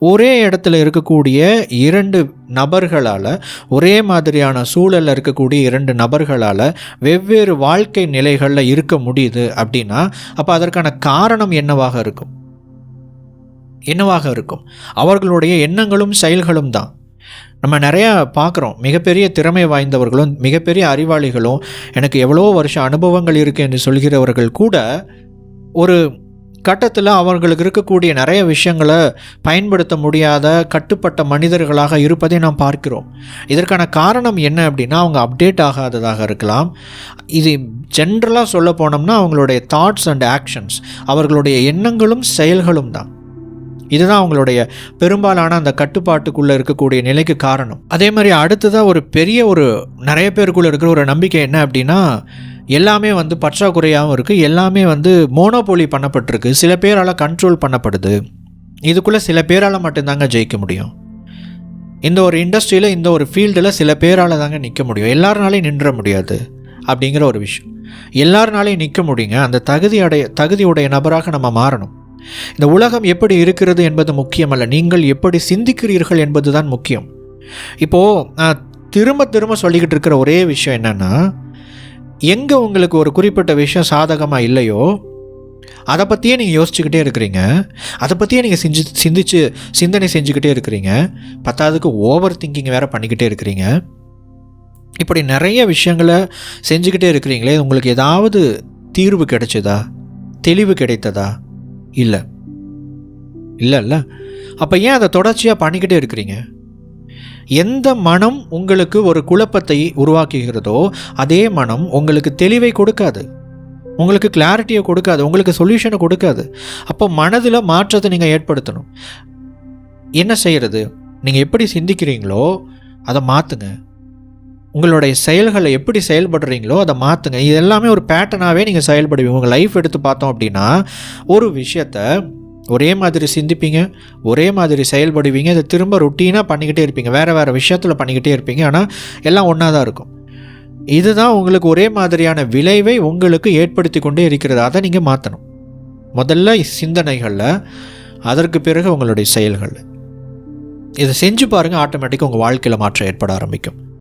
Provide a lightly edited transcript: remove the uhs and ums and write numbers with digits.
ஒரே இடத்துல இருக்கக்கூடிய 2 நபர்களால், ஒரே மாதிரியான சூழலில் இருக்கக்கூடிய 2 நபர்களால் வெவ்வேறு வாழ்க்கை நிலைகளில் இருக்க முடியுது அப்படின்னா, அப்போ அதற்கான காரணம் என்னவாக இருக்கும்? அவர்களுடைய எண்ணங்களும் செயல்களும் தான். நம்ம நிறையா பார்க்குறோம். மிகப்பெரிய திறமை வாய்ந்தவர்களும் மிகப்பெரிய அறிவாளிகளும் எனக்கு எவ்வளோ வருஷம் அனுபவங்கள் இருக்குது என்று சொல்கிறவர்கள் கூட ஒரு கட்டத்தில் அவர்களுக்கு இருக்கக்கூடிய நிறைய விஷயங்களை பயன்படுத்த முடியாத கட்டுப்பட்ட மனிதர்களாக இருப்பதை நாம் பார்க்கிறோம். இதற்கான காரணம் என்ன அப்படின்னா, அவங்க அப்டேட் ஆகாததாக இருக்கலாம். இது ஜென்ரலாக சொல்ல போனோம்னா அவங்களுடைய தாட்ஸ் அண்ட் ஆக்ஷன்ஸ், அவர்களுடைய எண்ணங்களும் செயல்களும் தான். இதுதான் அவங்களுடைய பெரும்பாலான அந்த கட்டுப்பாட்டுக்குள்ளே இருக்கக்கூடிய நிலைக்கு காரணம். அதே மாதிரி அடுத்ததாக நிறைய பேருக்குள்ளே இருக்கிற ஒரு நம்பிக்கை என்ன அப்படின்னா, எல்லாமே பற்றாக்குறையாகவும் இருக்குது, எல்லாமே மோனோபோலி பண்ணப்பட்டிருக்கு, சில பேரால் கண்ட்ரோல் பண்ணப்படுது, இதுக்குள்ளே சில பேரால் மட்டும்தாங்க ஜெயிக்க முடியும், இந்த ஒரு இண்டஸ்ட்ரியில் இந்த ஒரு ஃபீல்டில் சில பேரால் தாங்க நிற்க முடியும், எல்லாருனாலையும் நின்ற முடியாது அப்படிங்கிற ஒரு விஷயம். எல்லாருனாலையும் நிற்க முடியுங்க. அந்த தகுதியுடைய நபராக நம்ம மாறணும். இந்த உலகம் எப்படி இருக்கிறது என்பது முக்கியமல்ல, நீங்கள் எப்படி சிந்திக்கிறீர்கள் என்பது தான் முக்கியம். இப்போது திரும்ப திரும்ப சொல்லிக்கிட்டு இருக்கிற ஒரே விஷயம் என்னென்னா, எங்கே உங்களுக்கு ஒரு குறிப்பிட்ட விஷயம் சாதகமாக இல்லையோ அதை பற்றியே நீங்கள் யோசிச்சுக்கிட்டே இருக்கிறீங்க, அதை பற்றியே நீங்கள் சிந்தனை செஞ்சுக்கிட்டே இருக்கிறீங்க, பத்தாவதுக்கு ஓவர் திங்கிங் வேறு பண்ணிக்கிட்டே இருக்கிறீங்க. இப்படி நிறைய விஷயங்களை செஞ்சுக்கிட்டே இருக்கிறீங்களே, உங்களுக்கு ஏதாவது தீர்வு கிடைச்சதா, தெளிவு கிடைத்ததா? இல்லை. அப்போ ஏன் அதை தொடர்ச்சியாக பண்ணிக்கிட்டே இருக்கிறீங்க? எந்த மனம் உங்களுக்கு ஒரு குழப்பத்தை உருவாக்குகிறதோ அதே மனம் உங்களுக்கு தெளிவை கொடுக்காது, உங்களுக்கு கிளாரிட்டியை கொடுக்காது, உங்களுக்கு சொல்யூஷனை கொடுக்காது. அப்போ மனதில் மாற்றத்தை நீங்கள் ஏற்படுத்தணும். என்ன செய்கிறது? நீங்கள் எப்படி சிந்திக்கிறீங்களோ அதை மாற்றுங்க. உங்களுடைய செயல்களை எப்படி செயல்படுறீங்களோ அதை மாற்றுங்க. இது எல்லாமே ஒரு பேட்டர்னாகவே நீங்கள் செயல்படுவீங்க. உங்கள் லைஃப் எடுத்து பார்த்தோம் அப்படின்னா, ஒரு விஷயத்தை ஒரே மாதிரி சிந்திப்பீங்க, ஒரே மாதிரி செயல்படுவீங்க, அதை திரும்ப ரொட்டீனாக பண்ணிக்கிட்டே இருப்பீங்க, வேறு விஷயத்தில் பண்ணிக்கிட்டே இருப்பீங்க, ஆனால் எல்லாம் ஒன்றா தான் இருக்கும். இதுதான் உங்களுக்கு ஒரே மாதிரியான விளைவை உங்களுக்கு ஏற்படுத்தி கொண்டே இருக்கிறது. அதை நீங்கள் மாற்றணும். முதல்ல சிந்தனைகளில், அதற்கு பிறகு உங்களுடைய செயல்களில். இதை செஞ்சு பாருங்கள், ஆட்டோமேட்டிக்காக உங்கள் வாழ்க்கையில் மாற்றம் ஏற்பட ஆரம்பிக்கும்.